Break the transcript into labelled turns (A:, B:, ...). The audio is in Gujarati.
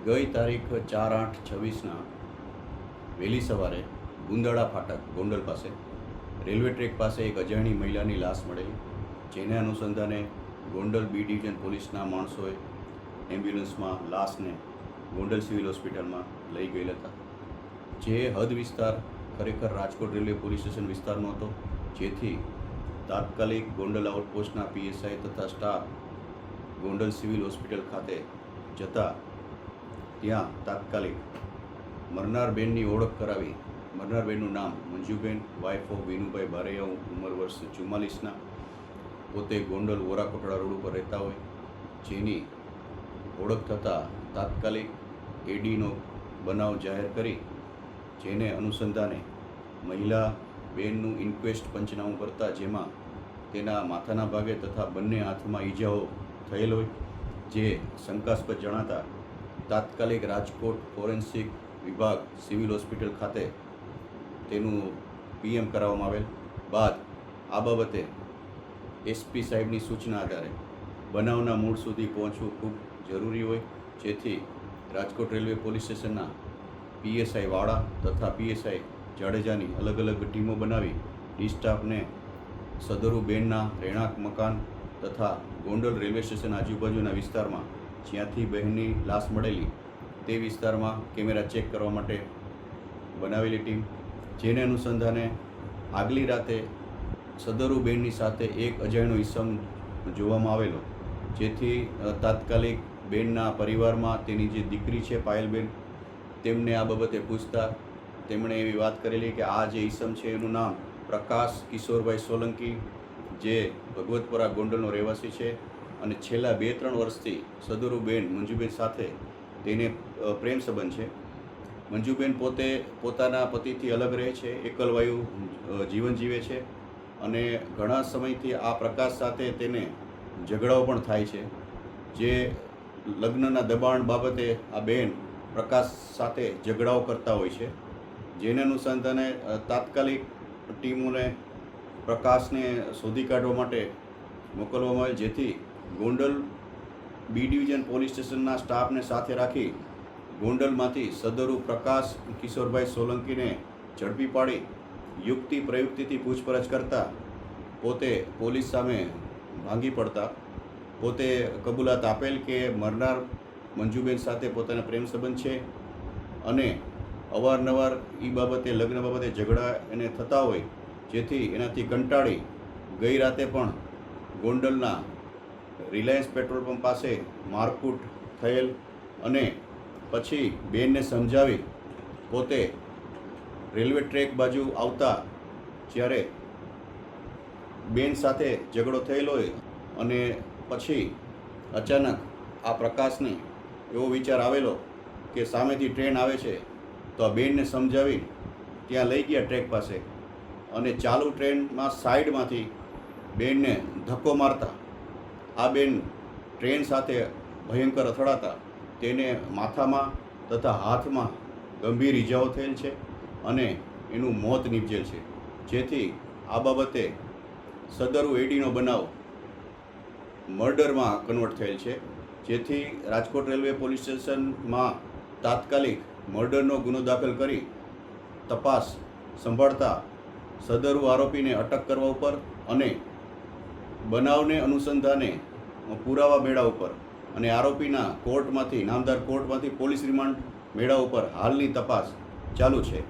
A: ગઈ તારીખ 4/8/26ના વહેલી સવારે ગુંદાળા ફાટક ગોંડલ પાસે રેલવે ટ્રેક પાસે એક અજાણી મહિલાની લાશ મળેલી, જેને અનુસંધાને ગોંડલ બી ડિવિઝન પોલીસના માણસોએ એમ્બ્યુલન્સમાં લાશને ગોંડલ સિવિલ હોસ્પિટલમાં લઈ ગયેલા હતા. જે હદ વિસ્તાર ખરેખર રાજકોટ રેલવે પોલીસ સ્ટેશન વિસ્તારનો હતો, જેથી તાત્કાલિક ગોંડલ આઉટપોસ્ટના PSI તથા સ્ટાફ ગોંડલ સિવિલ હોસ્પિટલ ખાતે જતા ત્યાં તાત્કાલિક મરનાર બેનની ઓળખ કરાવી. મરનાર બેનનું નામ મંજુબેન, વાઇફ ઓફ વિનુભાઈ બારૈયા, ઉંમર વર્ષ 44ના, પોતે ગોંડલ વોરાકોટડા રોડ ઉપર રહેતા હોય, જેની ઓળખ થતાં તાત્કાલિક એડીનો બનાવ જાહેર કરી, જેને અનુસંધાને મહિલા બેનનું ઇન્ક્વેસ્ટ પંચનામું કરતા, જેમાં તેના માથાના ભાગે તથા બંને હાથમાં ઈજાઓ થયેલ હોય, જે શંકાસ્પદ જણાતા તાત્કાલિક રાજકોટ ફોરેન્સિક વિભાગ સિવિલ હોસ્પિટલ ખાતે તેનું PM કરાવવામાં આવેલ બાદ આ બાબતે SP સાહેબની સૂચના આધારે બનાવના મૂળ સુધી પહોંચવું ખૂબ જરૂરી હોય, જેથી રાજકોટ રેલવે પોલીસ સ્ટેશનના PSI વાળા તથા PSI જાડેજાની અલગ અલગ ટીમો બનાવી ડિસ્ટાફને સદરુ બેનના રહેણાંક મકાન તથા ગોંડલ રેલવે સ્ટેશન આજુબાજુના વિસ્તારમાં જ્યાંથી બહેનની લાશ મળેલી તે વિસ્તારમાં કેમેરા ચેક કરવા માટે બનાવેલી ટીમ, જેને અનુસંધાને આગલી રાતે સદરુ બેનની સાથે એક અજાણ્યો ઈસમ જોવામાં આવેલો, જેથી તાત્કાલિક બેનના પરિવારમાં તેની જે દીકરી છે પાયલબેન, તેમને આ બાબતે પૂછતા તેમણે એવી વાત કરેલી કે આ જે ઈસમ છે એનું નામ પ્રકાશ કિશોરભાઈ સોલંકી, જે ભગવતપુરા ગોંડલનો રહેવાસી છે અને છેલ્લા 2-3 વર્ષથી સદરુ બેન મંજુબેન સાથે તેને પ્રેમ સંબંધ છે. મંજુબેન પોતે પોતાના પતિથી અલગ રહે છે, એકલવાયુ જીવન જીવે છે અને ઘણા સમયથી આ પ્રકાશ સાથે તેને ઝઘડાઓ પણ થાય છે. જે લગ્નના દબાણ બાબતે આ બેન પ્રકાશ સાથે ઝઘડાઓ કરતા હોય છે, જેને અનુસંધાને તાત્કાલિક ટીમોને પ્રકાશને શોધી કાઢવા માટે મોકલવામાં આવે, જેથી ગોંડલ બી ડિવિઝન પોલીસ સ્ટેશનના સ્ટાફને સાથે રાખી ગોંડલમાંથી સદરુ પ્રકાશ કિશોરભાઈ સોલંકીને ઝડપી પાડી યુક્તિ પ્રયુક્તિથી પૂછપરછ કરતા પોતે પોલીસ સામે ભાંગી પડતા પોતે કબૂલાત આપેલ કે મરનાર મંજુબેન સાથે પોતાના પ્રેમ સંબંધ છે અને અવારનવાર એ બાબતે લગ્ન બાબતે ઝઘડા એને થતા હોય, જેથી એનાથી કંટાળી ગઈ રાતે પણ ગોંડલના રિલાયન્સ પેટ્રોલ પંપ પાસે મારકૂટ થયેલ અને પછી બેનને સમજાવી પોતે રેલવે ટ્રેક બાજુ આવતા જ્યારે બેન સાથે ઝઘડો થયેલો હોય અને પછી અચાનક આ પ્રકાશને એવો વિચાર આવેલો કે સામેથી ટ્રેન આવે છે, તો આ બેનને સમજાવી ત્યાં લઈ ગયા ટ્રેક પાસે અને ચાલુ ટ્રેનમાં સાઈડમાંથી બેનને ધક્કો મારતા આ બેન ટ્રેન સાથે ભયંકર અથડાતા તેને માથામાં તથા હાથમાં ગંભીર ઈજાઓ થયેલ છે અને એનું મોત નીપજેલ છે, જેથી આ બાબતે સદરુ એડીનો બનાવ મર્ડરમાં કન્વર્ટ થયેલ છે, જેથી રાજકોટ રેલવે પોલીસ સ્ટેશનમાં તાત્કાલિક મર્ડરનો ગુનો દાખલ કરી તપાસ સંભાળતા સદરુ આરોપીને અટક કરવા ઉપર અને બનાવને અનુસંધાને પુરાવા મેળા ઉપર અને આરોપીના કોર્ટમાંથી નામદાર કોર્ટમાંથી પોલીસ રિમાન્ડ મેળા ઉપર હાલની તપાસ ચાલુ છે.